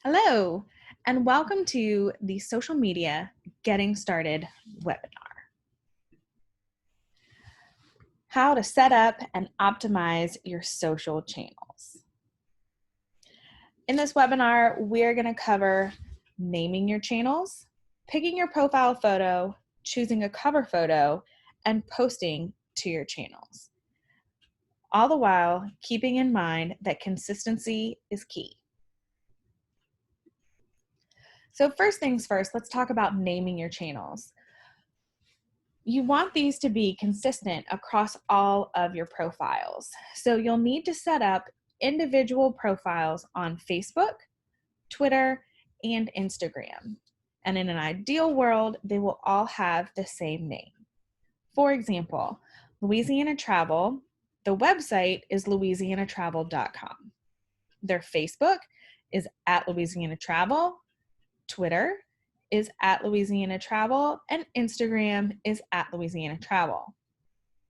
Hello, and welcome to the Social Media Getting Started webinar. How to set up and optimize your social channels. In this webinar, we're going to cover naming your channels, picking your profile photo, choosing a cover photo, and posting to your channels. All the while, keeping in mind that consistency is key. So first things first, let's talk about naming your channels. You want these to be consistent across all of your profiles. So you'll need to set up individual profiles on Facebook, Twitter, and Instagram. And in an ideal world, they will all have the same name. For example, Louisiana Travel, the website is louisianatravel.com. Their Facebook is at Louisiana Travel, Twitter is at Louisiana Travel, and Instagram is at Louisiana Travel.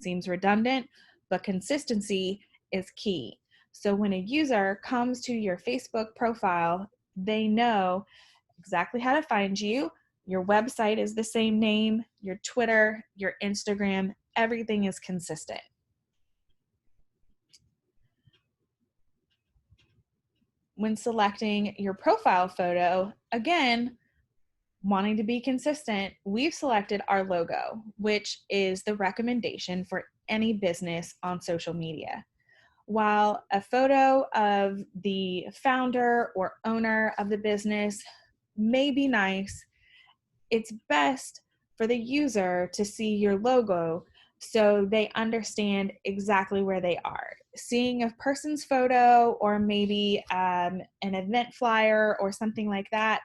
Seems redundant, but consistency is key. So when a user comes to your Facebook profile, they know exactly how to find you. Your website is the same name, your Twitter, your Instagram, everything is consistent. When selecting your profile photo, again, wanting to be consistent, we've selected our logo, which is the recommendation for any business on social media. While a photo of the founder or owner of the business may be nice, it's best for the user to see your logo so they understand exactly where they are. Seeing a person's photo or maybe an event flyer or something like that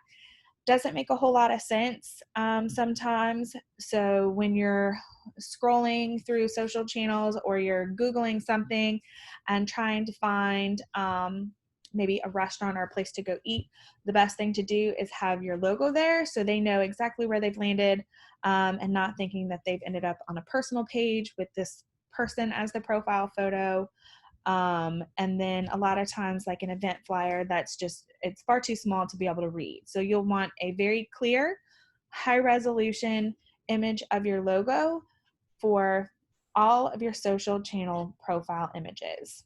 doesn't make a whole lot of sense sometimes. So when you're scrolling through social channels or you're Googling something and trying to find maybe a restaurant or a place to go eat, the best thing to do is have your logo there so they know exactly where they've landed and not thinking that they've ended up on a personal page with this person as the profile photo. And then a lot of times like an event flyer, it's far too small to be able to read. So you'll want a very clear, high resolution image of your logo for all of your social channel profile images.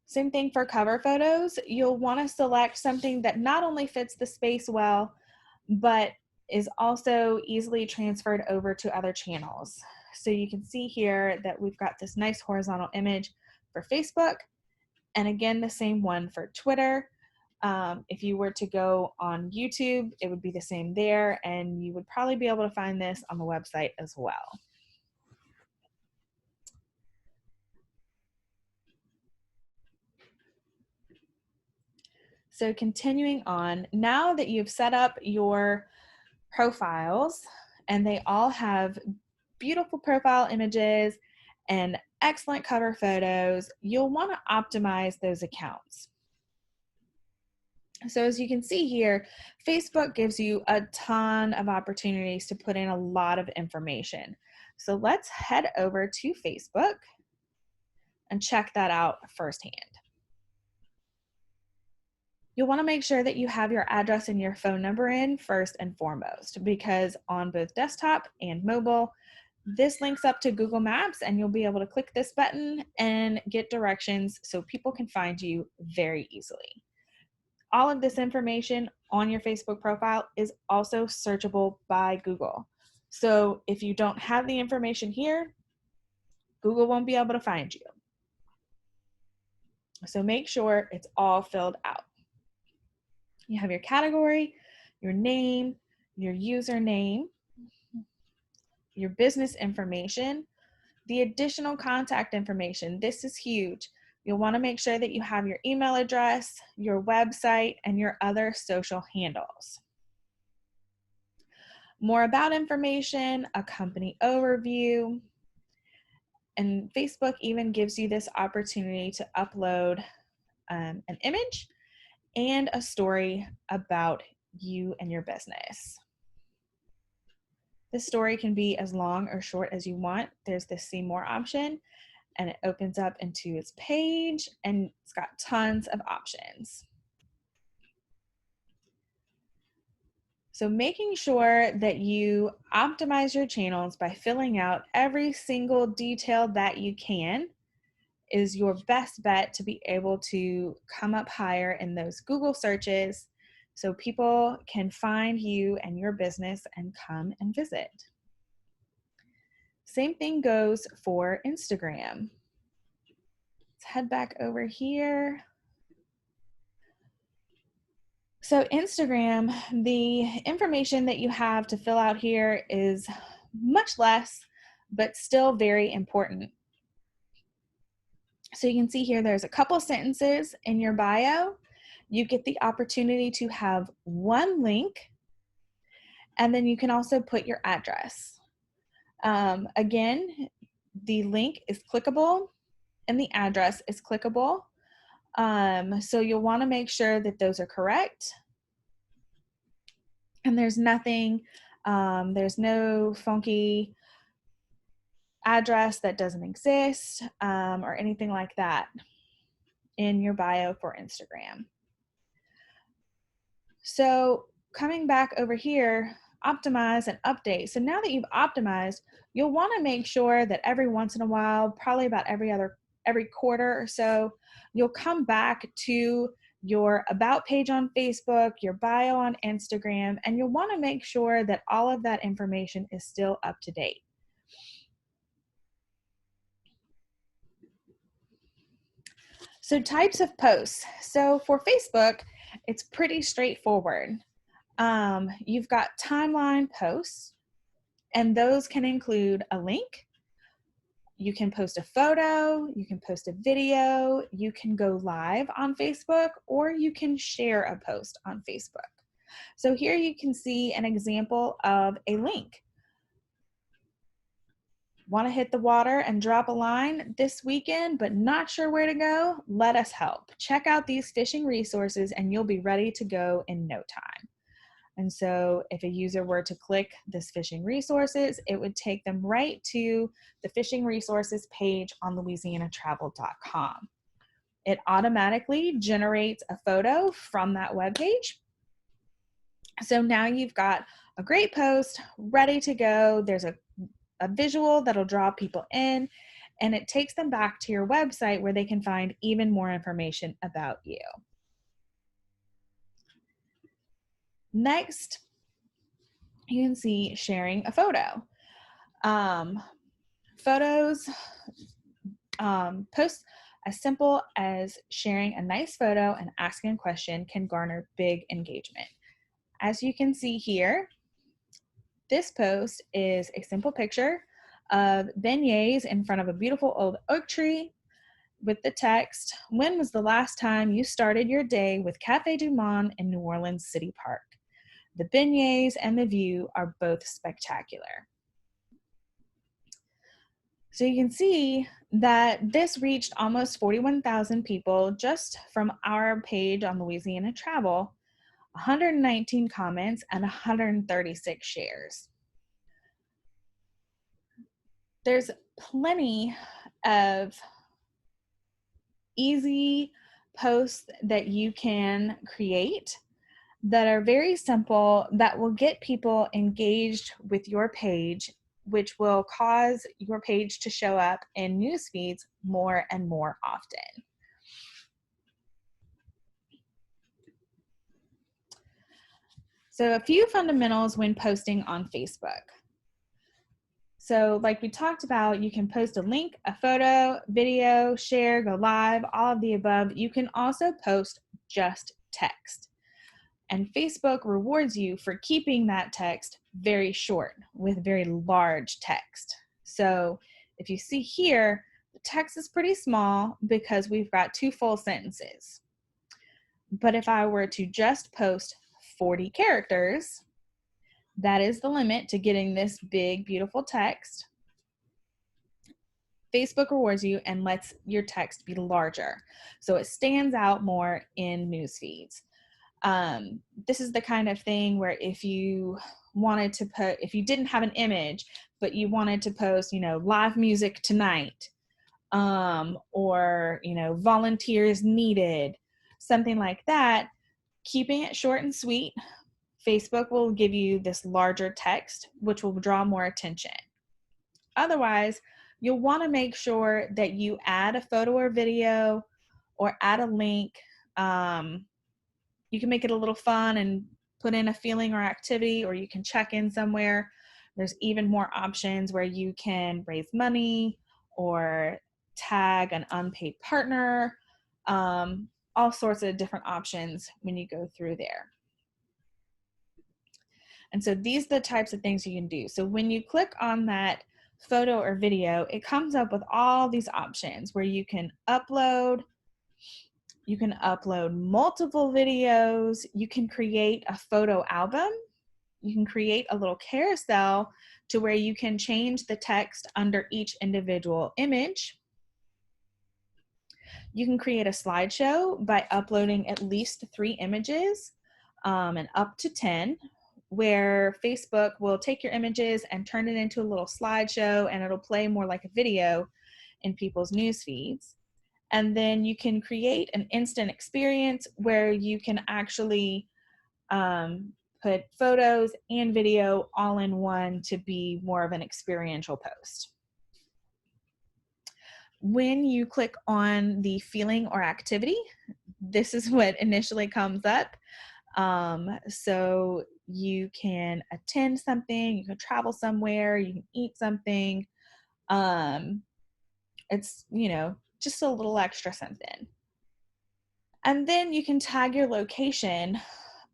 Same thing for cover photos. You'll want to select something that not only fits the space well, but is also easily transferred over to other channels. So you can see here that we've got this nice horizontal image for Facebook, and again, the same one for Twitter. If you were to go on YouTube, it would be the same there, and you would probably be able to find this on the website as well. So continuing on, now that you've set up your profiles and they all have beautiful profile images and excellent cover photos, you'll want to optimize those accounts. So as you can see here, Facebook gives you a ton of opportunities to put in a lot of information. So let's head over to Facebook and check that out firsthand. You'll want to make sure that you have your address and your phone number in first and foremost, because on both desktop and mobile, this links up to Google Maps and you'll be able to click this button and get directions so people can find you very easily. All of this information on your Facebook profile is also searchable by Google. So if you don't have the information here, Google won't be able to find you. So make sure it's all filled out. You have your category, your name, your username, your business information, the additional contact information. This is huge. You'll want to make sure that you have your email address, your website, and your other social handles. More about information, a company overview, and Facebook even gives you this opportunity to upload an image and a story about you and your business. This story can be as long or short as you want. There's the see more option, and it opens up into its page, and it's got tons of options. So making sure that you optimize your channels by filling out every single detail that you can is your best bet to be able to come up higher in those Google searches so people can find you and your business and come and visit. Same thing goes for Instagram. Let's head back over here. So Instagram, the information that you have to fill out here is much less, but still very important. So you can see here, there's a couple sentences in your bio. You get the opportunity to have one link, and then you can also put your address. Again, the link is clickable and the address is clickable. So you'll want to make sure that those are correct. And there's nothing, there's no funky address that doesn't exist or anything like that in your bio for Instagram. So coming back over here, optimize and update. So now that you've optimized, you'll want to make sure that every once in a while, probably about every quarter or so, you'll come back to your about page on Facebook, your bio on Instagram, and you'll want to make sure that all of that information is still up to date. So types of posts. So for Facebook, it's pretty straightforward. You've got timeline posts, and those can include a link. You can post a photo, you can post a video, you can go live on Facebook, or you can share a post on Facebook. So here you can see an example of a link. Want to hit the water and drop a line this weekend, but not sure where to go? Let us help. Check out these fishing resources and you'll be ready to go in no time. And so if a user were to click this fishing resources, it would take them right to the fishing resources page on louisianatravel.com. It automatically generates a photo from that webpage. So now you've got a great post ready to go. There's a visual that'll draw people in, and it takes them back to your website where they can find even more information about you. Next, you can see sharing a photo. Photos, posts as simple as sharing a nice photo and asking a question can garner big engagement. As you can see here, this post is a simple picture of beignets in front of a beautiful old oak tree with the text, "When was the last time you started your day with Cafe Du Monde in New Orleans City Park? The beignets and the view are both spectacular." So you can see that this reached almost 41,000 people just from our page on Louisiana Travel, 119 comments, and 136 shares. There's plenty of easy posts that you can create that are very simple, that will get people engaged with your page, which will cause your page to show up in news feeds more and more often. So a few fundamentals when posting on Facebook. So like we talked about, you can post a link, a photo, video, share, go live, all of the above. You can also post just text. And Facebook rewards you for keeping that text very short with very large text. So if you see here, the text is pretty small because we've got 2 full sentences. But if I were to just post 40 characters, that is the limit to getting this big, beautiful text. Facebook rewards you and lets your text be larger, so it stands out more in news feeds. This is the kind of thing where if you wanted to put, if you didn't have an image, but you wanted to post, live music tonight, or, volunteers needed, something like that, keeping it short and sweet, Facebook will give you this larger text, which will draw more attention. Otherwise, you'll want to make sure that you add a photo or video or add a link. You can make it a little fun and put in a feeling or activity, or you can check in somewhere. There's even more options where you can raise money or tag an unpaid partner, all sorts of different options when you go through there. And so these are the types of things you can do. So when you click on that photo or video, it comes up with all these options where you can upload multiple videos, you can create a photo album, you can create a little carousel to where you can change the text under each individual image. You can create a slideshow by uploading at least 3 images and up to 10, where Facebook will take your images and turn it into a little slideshow, and it'll play more like a video in people's news feeds. And then you can create an instant experience where you can actually put photos and video all in one to be more of an experiential post. When you click on the feeling or activity, this is what initially comes up. So you can attend something, you can travel somewhere, you can eat something. It's, just a little extra something. And then you can tag your location.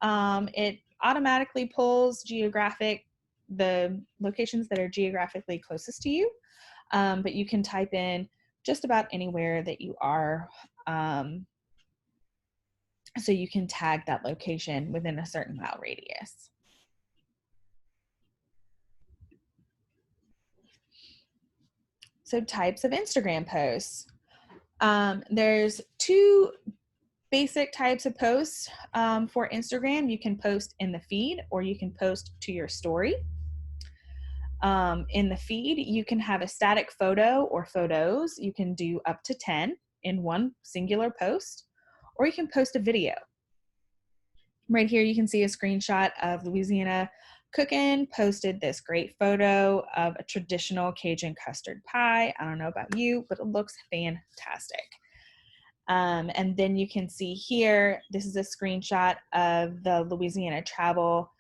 It automatically pulls the locations that are geographically closest to you, but you can type in just about anywhere that you are, so you can tag that location within a certain mile radius. So types of Instagram posts. There's 2 basic types of posts for Instagram. You can post in the feed or you can post to your story. In the feed, you can have a static photo or photos. You can do up to 10 in one singular post, or you can post a video. Right here, you can see a screenshot of Louisiana Cookin' posted this great photo of a traditional Cajun custard pie. I don't know about you, but it looks fantastic. And then you can see here, this is a screenshot of the Louisiana Travel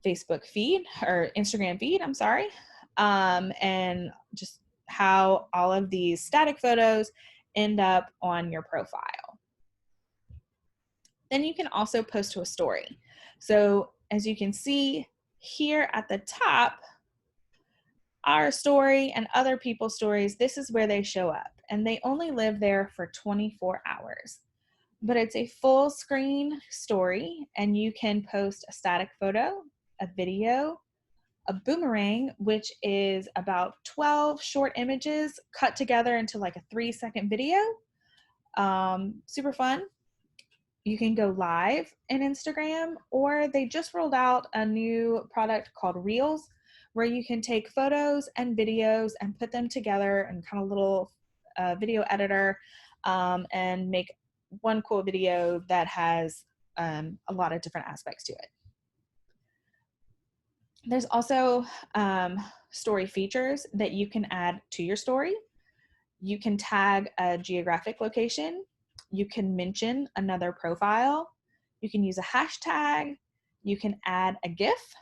Facebook feed, or Instagram feed, I'm sorry. And just how all of these static photos end up on your profile. Then you can also post to a story. So as you can see here at the top, our story and other people's stories, this is where they show up, and they only live there for 24 hours. But it's a full screen story, and you can post a static photo, a video, a boomerang, which is about 12 short images cut together into like a 3-second video. Super fun. You can go live in Instagram, or they just rolled out a new product called Reels, where you can take photos and videos and put them together in kind of little video editor, and make one cool video that has a lot of different aspects to it. There's also story features that you can add to your story. You can tag a geographic location. You can mention another profile. You can use a hashtag. You can add a GIF,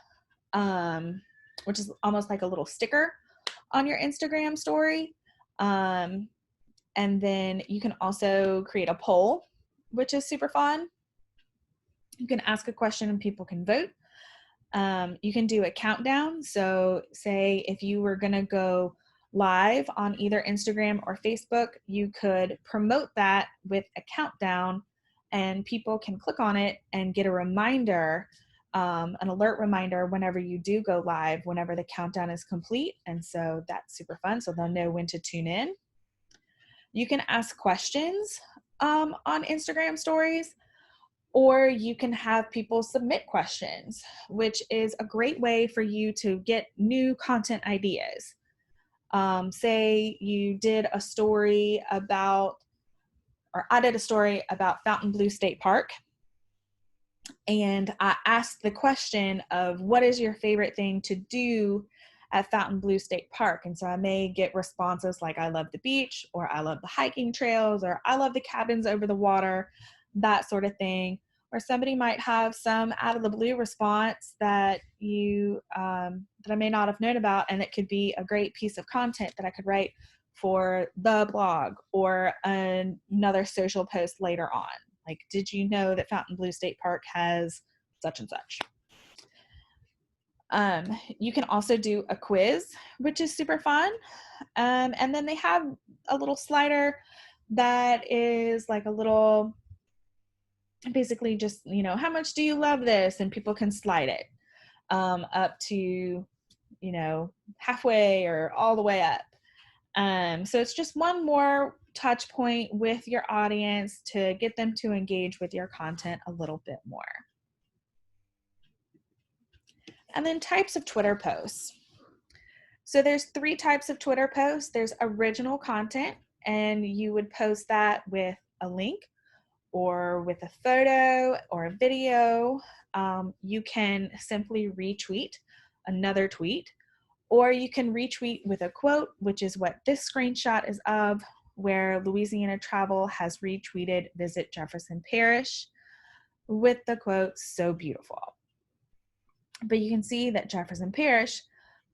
which is almost like a little sticker on your Instagram story. And then you can also create a poll, which is super fun. You can ask a question and people can vote. You can do a countdown. So say if you were going to go live on either Instagram or Facebook, you could promote that with a countdown, and people can click on it and get a reminder, an alert reminder whenever you do go live, whenever the countdown is complete. And so that's super fun. So they'll know when to tune in. You can ask questions on Instagram stories, or you can have people submit questions, which is a great way for you to get new content ideas. Say you did a story about, or I did a story about Fontainebleau State Park, And I asked the question of what is your favorite thing to do at Fontainebleau State Park? And so I may get responses like I love the beach, or I love the hiking trails, or I love the cabins over the water, that sort of thing. Or somebody might have some out of the blue response that that I may not have known about, and it could be a great piece of content that I could write for the blog or another social post later on. Like, did you know that Fontainebleau State Park has such and such? You can also do a quiz, which is super fun. And then they have a little slider that is like a little, basically just, how much do you love this? And people can slide it up to, halfway or all the way up. So it's just one more touch point with your audience to get them to engage with your content a little bit more. And then types of Twitter posts. So there's 3 types of Twitter posts. There's original content, and you would post that with a link or with a photo or a video. You can simply retweet another tweet, or you can retweet with a quote, which is what this screenshot is of, where Louisiana Travel has retweeted Visit Jefferson Parish with the quote, "So beautiful." But you can see that Jefferson Parish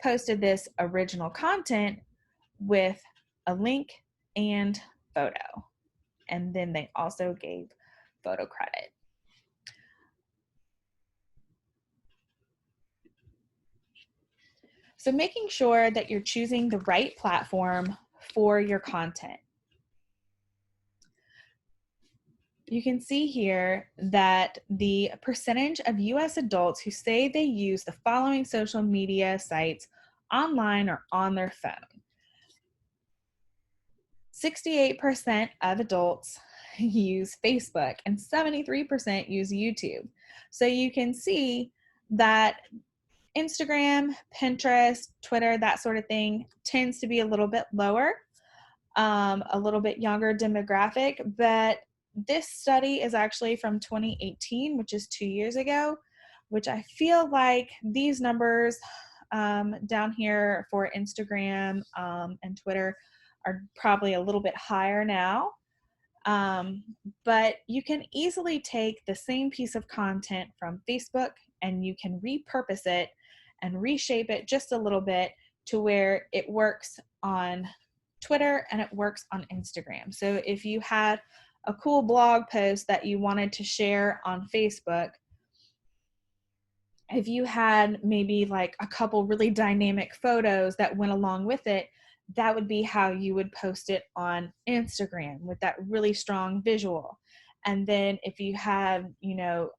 posted this original content with a link and photo. And then they also gave photo credit. So making sure that you're choosing the right platform for your content. You can see here that the percentage of US adults who say they use the following social media sites online or on their phone. 68% of adults use Facebook and 73% use YouTube. So you can see that Instagram, Pinterest, Twitter, that sort of thing tends to be a little bit lower, a little bit younger demographic. But this study is actually from 2018, which is 2 years ago, which I feel like these numbers down here for Instagram and Twitter are probably a little bit higher now. But you can easily take the same piece of content from Facebook and you can repurpose it and reshape it just a little bit to where it works on Twitter and it works on Instagram. So if you had a cool blog post that you wanted to share on Facebook, if you had maybe like a couple really dynamic photos that went along with it, that would be how you would post it on Instagram, with that really strong visual. And then if you have,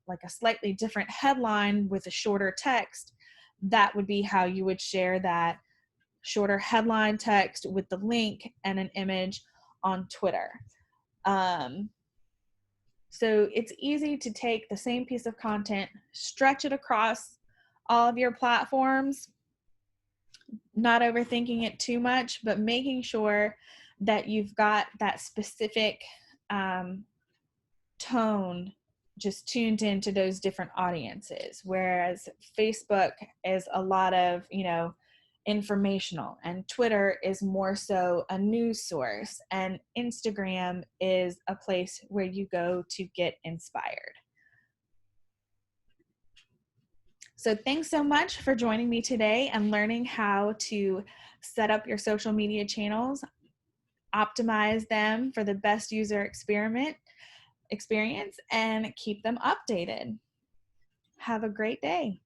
like a slightly different headline with a shorter text, that would be how you would share that shorter headline text with the link and an image on Twitter. So it's easy to take the same piece of content, stretch it across all of your platforms, not overthinking it too much, but making sure that you've got that specific tone just tuned into those different audiences. Whereas Facebook is a lot of, informational, and Twitter is more so a news source, and Instagram is a place where you go to get inspired. So thanks so much for joining me today and learning how to set up your social media channels, optimize them for the best user experience, and keep them updated. Have a great day.